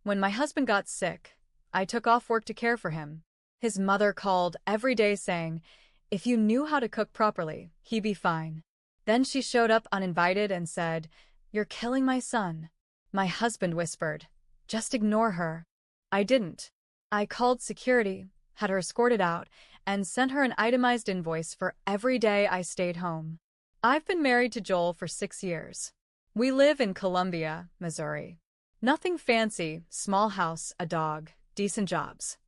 When my husband got sick, I took off work to care for him. His mother called every day saying, if you knew how to cook properly, he'd be fine. Then she showed up uninvited and said, you're killing my son. My husband whispered, just ignore her. I didn't. I called security, had her escorted out, and sent her an itemized invoice for every day I stayed home. I've been married to Joel for 6 years. We live in Columbia, Missouri. Nothing fancy, small house, a dog, decent jobs.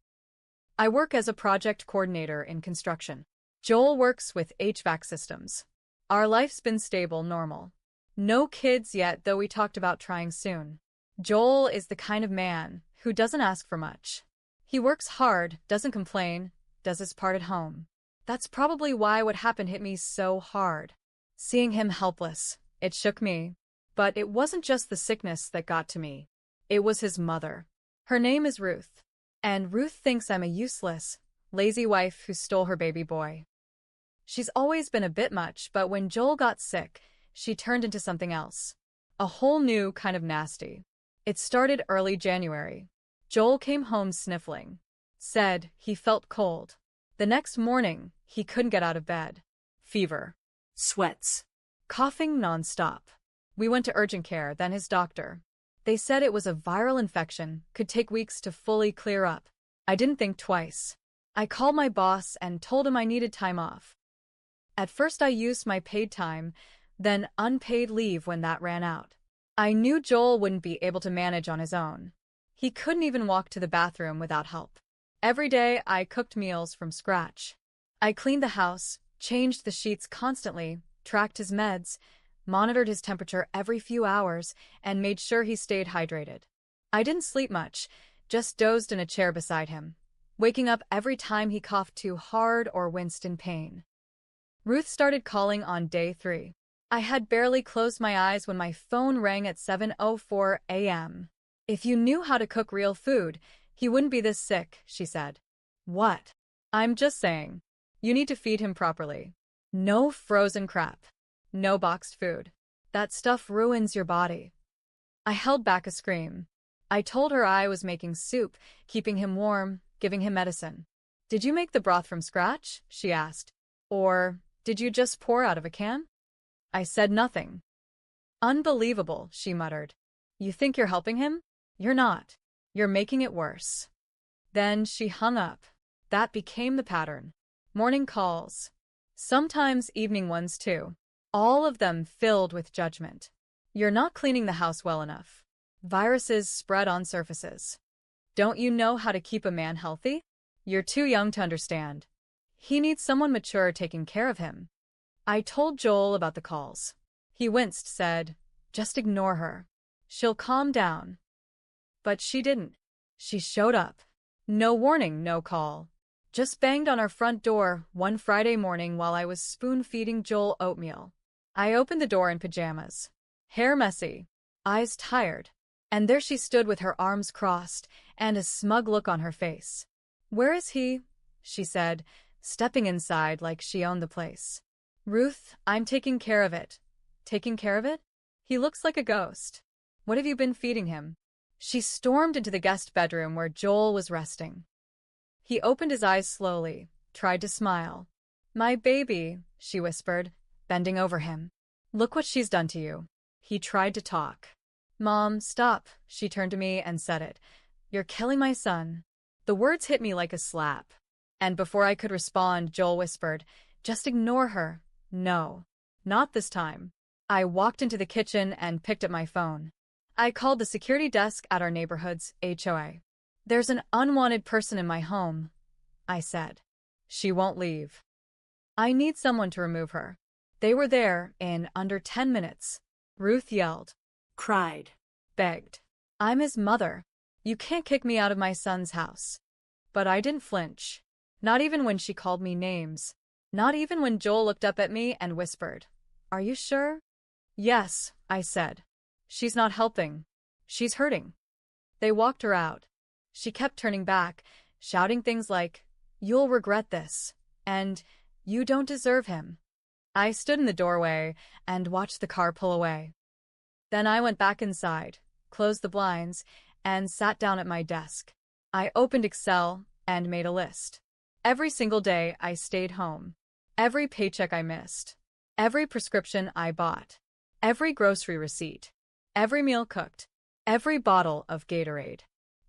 I work as a project coordinator in construction. Joel works with HVAC systems. Our life's been stable, normal. No kids yet, though we talked about trying soon. Joel is the kind of man who doesn't ask for much. He works hard, doesn't complain, does his part at home. That's probably why what happened hit me so hard. Seeing him helpless, it shook me. But it wasn't just the sickness that got to me. It was his mother. Her name is Ruth. And Ruth thinks I'm a useless, lazy wife who stole her baby boy. She's always been a bit much, but when Joel got sick, she turned into something else. A whole new kind of nasty. It started early January. Joel came home sniffling. Said he felt cold. The next morning, he couldn't get out of bed. Fever. Sweats. Coughing nonstop. We went to urgent care, then his doctor. They said it was a viral infection, could take weeks to fully clear up. I didn't think twice. I called my boss and told him I needed time off. At first I used my paid time, then unpaid leave when that ran out. I knew Joel wouldn't be able to manage on his own. He couldn't even walk to the bathroom without help. Every day I cooked meals from scratch. I cleaned the house, changed the sheets constantly, tracked his meds, monitored his temperature every few hours, and made sure he stayed hydrated. I didn't sleep much, just dozed in a chair beside him, waking up every time he coughed too hard or winced in pain. Ruth started calling on day 3. I had barely closed my eyes when my phone rang at 7:04 a.m. If you knew how to cook real food, he wouldn't be this sick, she said. What? I'm just saying. You need to feed him properly. No frozen crap. No boxed food. That stuff ruins your body. I held back a scream. I told her I was making soup, keeping him warm, giving him medicine. Did you make the broth from scratch? She asked. Or did you just pour out of a can? I said nothing. Unbelievable, she muttered. You think you're helping him? You're not. You're making it worse. Then she hung up. That became the pattern. Morning calls. Sometimes evening ones too. All of them filled with judgment. You're not cleaning the house well enough. Viruses spread on surfaces. Don't you know how to keep a man healthy? You're too young to understand. He needs someone mature taking care of him. I told Joel about the calls. He winced, said, just ignore her. She'll calm down. But she didn't. She showed up. No warning, no call. Just banged on our front door one Friday morning while I was spoon-feeding Joel oatmeal. I opened the door in pajamas. Hair messy. Eyes tired. And there she stood with her arms crossed and a smug look on her face. Where is he? She said, stepping inside like she owned the place. Ruth, I'm taking care of it. Taking care of it? He looks like a ghost. What have you been feeding him? She stormed into the guest bedroom where Joel was resting. He opened his eyes slowly, tried to smile. My baby, she whispered, bending over him. Look what she's done to you. He tried to talk. Mom, stop, she turned to me and said it. You're killing my son. The words hit me like a slap. And before I could respond, Joel whispered, just ignore her. No, not this time. I walked into the kitchen and picked up my phone. I called the security desk at our neighborhood's HOA. There's an unwanted person in my home, I said. She won't leave. I need someone to remove her. They were there in under 10 minutes. Ruth yelled, cried, begged. I'm his mother. You can't kick me out of my son's house. But I didn't flinch. Not even when she called me names. Not even when Joel looked up at me and whispered, Are you sure? Yes, I said. She's not helping. She's hurting. They walked her out. She kept turning back, shouting things like, You'll regret this, and you don't deserve him. I stood in the doorway and watched the car pull away. Then I went back inside, closed the blinds, and sat down at my desk. I opened Excel and made a list. Every single day I stayed home. Every paycheck I missed. Every prescription I bought. Every grocery receipt. Every meal cooked. Every bottle of Gatorade.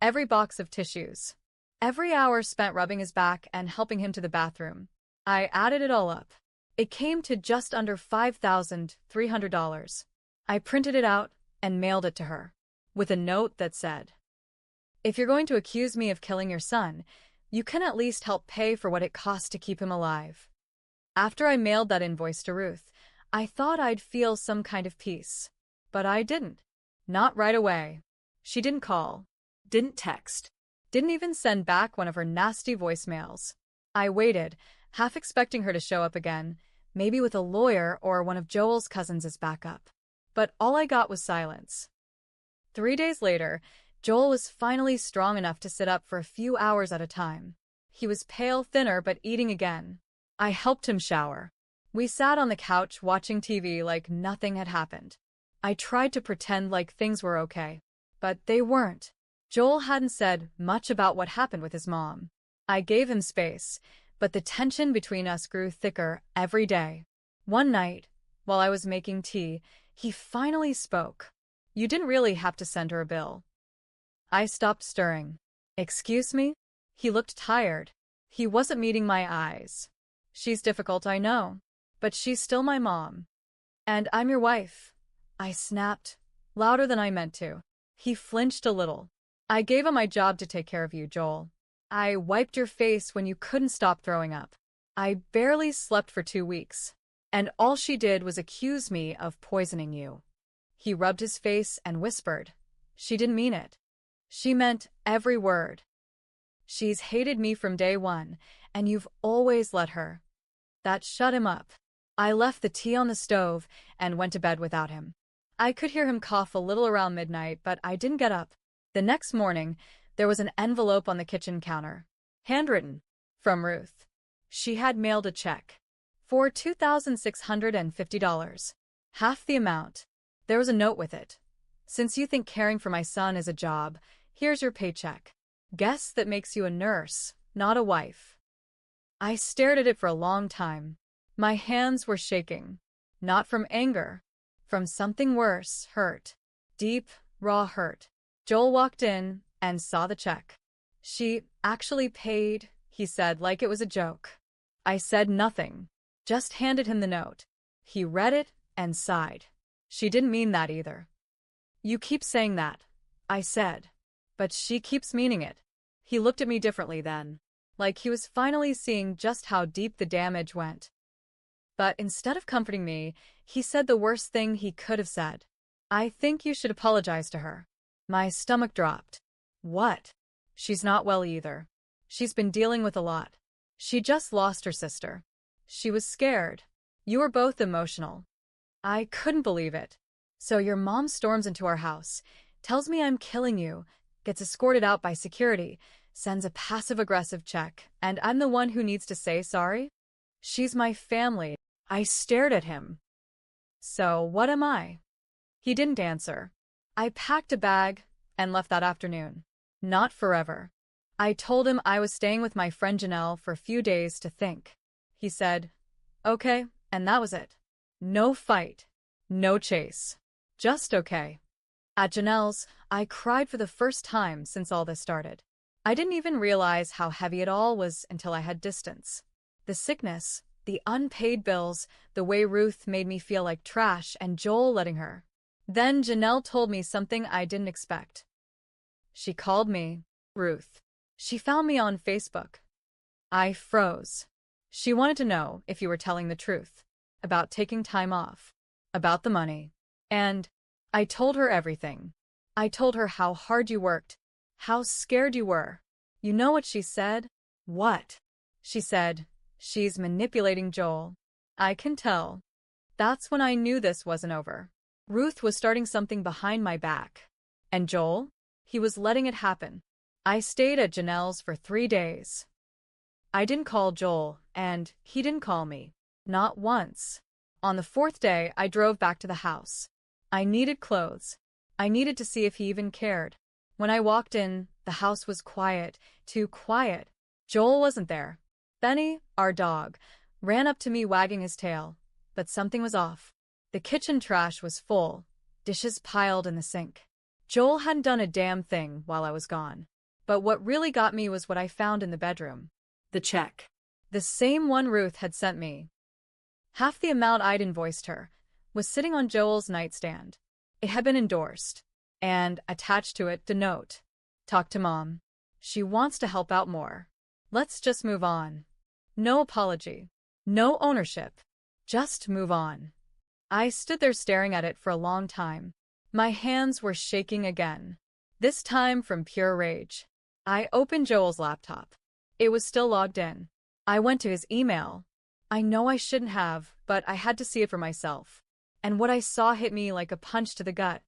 Every box of tissues. Every hour spent rubbing his back and helping him to the bathroom. I added it all up. It came to just under $5,300. I printed it out and mailed it to her, with a note that said, "If you're going to accuse me of killing your son, you can at least help pay for what it costs to keep him alive." After I mailed that invoice to Ruth, I thought I'd feel some kind of peace. But I didn't. Not right away. She didn't call, didn't text, didn't even send back one of her nasty voicemails. I waited, half expecting her to show up again, maybe with a lawyer or one of Joel's cousins as backup. But all I got was silence. 3 days later, Joel was finally strong enough to sit up for a few hours at a time. He was pale, thinner, but eating again. I helped him shower. We sat on the couch watching TV like nothing had happened. I tried to pretend like things were okay, but they weren't. Joel hadn't said much about what happened with his mom. I gave him space, but the tension between us grew thicker every day. One night, while I was making tea, he finally spoke. "You didn't really have to send her a bill." I stopped stirring. "Excuse me?" He looked tired. He wasn't meeting my eyes. "She's difficult, I know, but she's still my mom. And I'm your wife." I snapped, louder than I meant to. He flinched a little. "I gave up my job to take care of you, Joel. I wiped your face when you couldn't stop throwing up. I barely slept for 2 weeks. And all she did was accuse me of poisoning you." He rubbed his face and whispered, "She didn't mean it. She meant every word. She's hated me from day one, and you've always let her." That shut him up. I left the tea on the stove and went to bed without him. I could hear him cough a little around midnight, but I didn't get up. The next morning, there was an envelope on the kitchen counter. Handwritten. From Ruth. She had mailed a check. For $2,650. Half the amount. There was a note with it. "Since you think caring for my son is a job, here's your paycheck. Guess that makes you a nurse, not a wife." I stared at it for a long time. My hands were shaking. Not from anger. From something worse, hurt. Deep, raw hurt. Joel walked in and saw the check. "She actually paid," he said like it was a joke. I said nothing. Just handed him the note. He read it and sighed. "She didn't mean that either." "You keep saying that," I said. "But she keeps meaning it." He looked at me differently then, like he was finally seeing just how deep the damage went. But instead of comforting me, he said the worst thing he could have said. "I think you should apologize to her." My stomach dropped. "What?" "She's not well either. She's been dealing with a lot. She just lost her sister. She was scared. You were both emotional." I couldn't believe it. "So your mom storms into our house, tells me I'm killing you, gets escorted out by security, sends a passive-aggressive check, and I'm the one who needs to say sorry? She's my family." I stared at him. "So what am I?" He didn't answer. I packed a bag and left that afternoon. Not forever. I told him I was staying with my friend Janelle for a few days to think. He said, "Okay," and that was it. No fight. No chase. Just okay. At Janelle's, I cried for the first time since all this started. I didn't even realize how heavy it all was until I had distance. The sickness, the unpaid bills, the way Ruth made me feel like trash, and Joel letting her. Then Janelle told me something I didn't expect. She called me Ruth. She found me on Facebook. I froze. She wanted to know if you were telling the truth. About taking time off. About the money. And I told her everything. I told her how hard you worked. How scared you were. You know what she said? What? She said, "She's manipulating Joel." I can tell. That's when I knew this wasn't over. Ruth was starting something behind my back. And Joel? He was letting it happen. I stayed at Janelle's for 3 days. I didn't call Joel, and he didn't call me. Not once. On the 4th day, I drove back to the house. I needed clothes. I needed to see if he even cared. When I walked in, the house was quiet, too quiet. Joel wasn't there. Benny, our dog, ran up to me wagging his tail, but something was off. The kitchen trash was full, dishes piled in the sink. Joel hadn't done a damn thing while I was gone. But what really got me was what I found in the bedroom. The check. The same one Ruth had sent me. Half the amount I'd invoiced her was sitting on Joel's nightstand. It had been endorsed, and attached to it the note. Talk to Mom. She wants to help out more. Let's just move on. No apology. No ownership. Just move on. I stood there staring at it for a long time. My hands were shaking again. This time from pure rage. I opened Joel's laptop. It was still logged in. I went to his email. I know I shouldn't have, but I had to see it for myself. And what I saw hit me like a punch to the gut.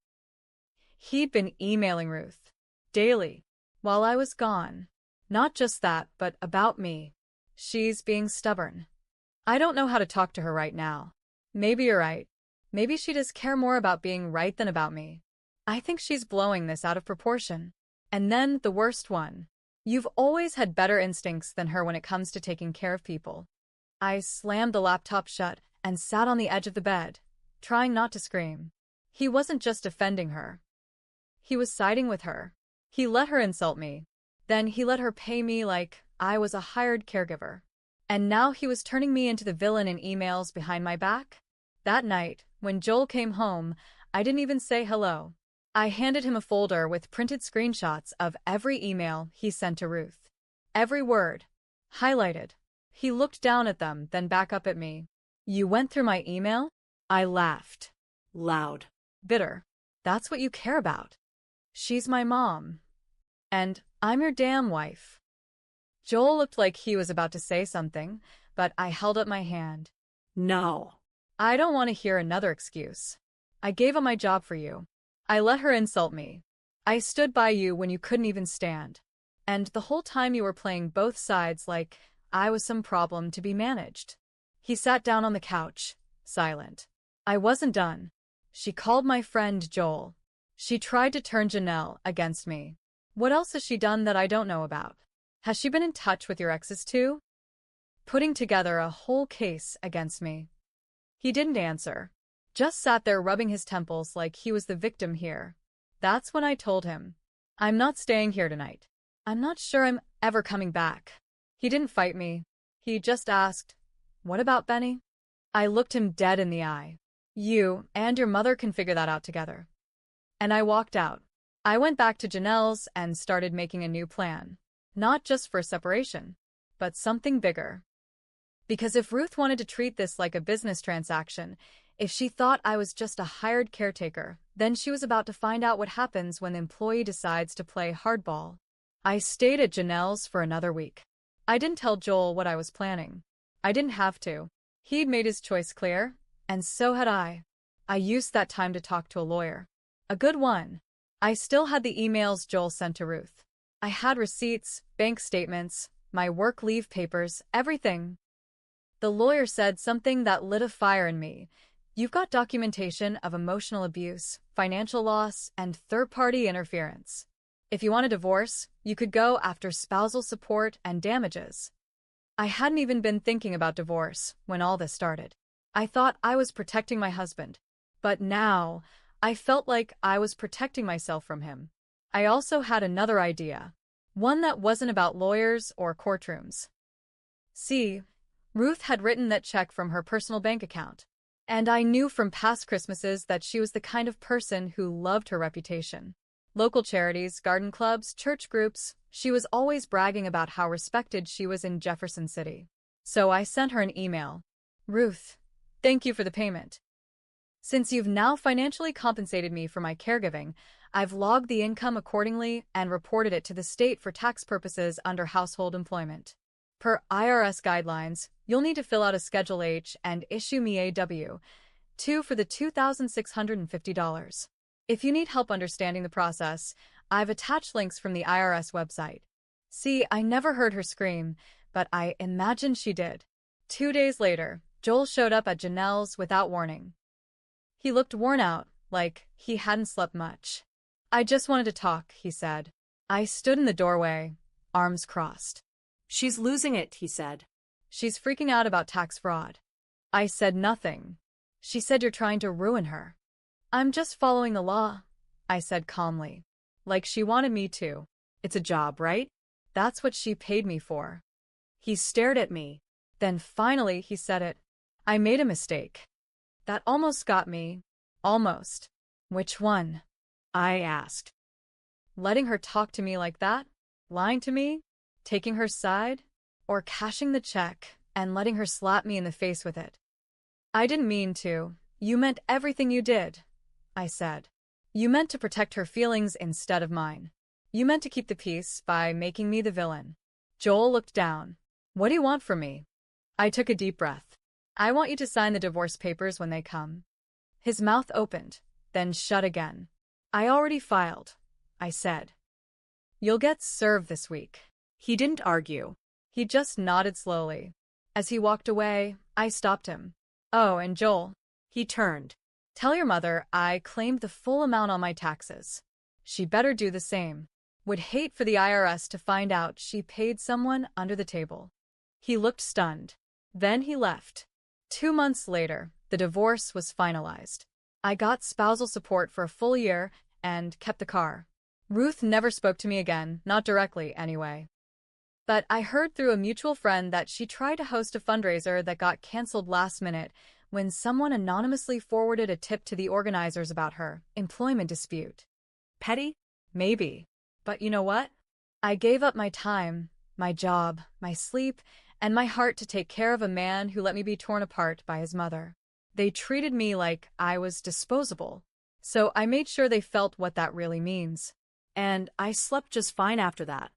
He'd been emailing Ruth. Daily. While I was gone. Not just that, but about me. She's being stubborn. I don't know how to talk to her right now. Maybe you're right. Maybe she does care more about being right than about me. I think she's blowing this out of proportion. And then the worst one. You've always had better instincts than her when it comes to taking care of people. I slammed the laptop shut and sat on the edge of the bed, trying not to scream. He wasn't just defending her. He was siding with her. He let her insult me. Then he let her pay me like I was a hired caregiver. And now he was turning me into the villain in emails behind my back? That night, when Joel came home, I didn't even say hello. I handed him a folder with printed screenshots of every email he sent to Ruth. Every word. Highlighted. He looked down at them, then back up at me. You went through my email? I laughed. Loud. Bitter. That's what you care about. She's my mom. And I'm your damn wife. Joel looked like he was about to say something, but I held up my hand. No. I don't want to hear another excuse. I gave up my job for you. I let her insult me. I stood by you when you couldn't even stand. And the whole time you were playing both sides like I was some problem to be managed. He sat down on the couch, silent. I wasn't done. She called my friend Joel. She tried to turn Janelle against me. What else has she done that I don't know about? Has she been in touch with your exes too? Putting together a whole case against me. He didn't answer. Just sat there rubbing his temples like he was the victim here. That's when I told him. I'm not staying here tonight. I'm not sure I'm ever coming back. He didn't fight me. He just asked, what about Benny? I looked him dead in the eye. You and your mother can figure that out together. And I walked out. I went back to Janelle's and started making a new plan. Not just for separation, but something bigger. Because if Ruth wanted to treat this like a business transaction, if she thought I was just a hired caretaker, then she was about to find out what happens when the employee decides to play hardball. I stayed at Janelle's for another week. I didn't tell Joel what I was planning. I didn't have to. He'd made his choice clear, and so had I. I used that time to talk to a lawyer. A good one. I still had the emails Joel sent to Ruth. I had receipts, bank statements, my work leave papers, everything. The lawyer said something that lit a fire in me. You've got documentation of emotional abuse, financial loss, and third-party interference. If you want a divorce, you could go after spousal support and damages. I hadn't even been thinking about divorce when all this started. I thought I was protecting my husband. But now, I felt like I was protecting myself from him. I also had another idea. One that wasn't about lawyers or courtrooms. See, Ruth had written that check from her personal bank account. And I knew from past Christmases that she was the kind of person who loved her reputation. Local charities, garden clubs, church groups, she was always bragging about how respected she was in Jefferson City. So I sent her an email. Ruth, thank you for the payment. Since you've now financially compensated me for my caregiving, I've logged the income accordingly and reported it to the state for tax purposes under household employment. Per IRS guidelines, you'll need to fill out a Schedule H and issue me a W-2 for the $2,650. If you need help understanding the process, I've attached links from the IRS website. See, I never heard her scream, but I imagine she did. 2 days later, Joel showed up at Janelle's without warning. He looked worn out, like he hadn't slept much. I just wanted to talk, he said. I stood in the doorway, arms crossed. She's losing it, he said. She's freaking out about tax fraud. I said nothing. She said you're trying to ruin her. I'm just following the law, I said calmly. Like she wanted me to. It's a job, right? That's what she paid me for. He stared at me. Then finally he said it. I made a mistake. That almost got me. Almost. Which one? I asked. Letting her talk to me like that? Lying to me? Taking her side? Or cashing the check and letting her slap me in the face with it? I didn't mean to. You meant everything you did, I said. You meant to protect her feelings instead of mine. You meant to keep the peace by making me the villain. Joel looked down. What do you want from me? I took a deep breath. I want you to sign the divorce papers when they come. His mouth opened, then shut again. I already filed, I said. You'll get served this week. He didn't argue. He just nodded slowly. As he walked away, I stopped him. Oh, and Joel. He turned. Tell your mother I claimed the full amount on my taxes. She better do the same. Would hate for the IRS to find out she paid someone under the table. He looked stunned. Then he left. 2 months later, the divorce was finalized. I got spousal support for a full year and kept the car. Ruth never spoke to me again, not directly anyway. But I heard through a mutual friend that she tried to host a fundraiser that got canceled last minute when someone anonymously forwarded a tip to the organizers about her employment dispute. Petty? Maybe. But you know what? I gave up my time, my job, my sleep, and my heart to take care of a man who let me be torn apart by his mother. They treated me like I was disposable. So I made sure they felt what that really means. And I slept just fine after that.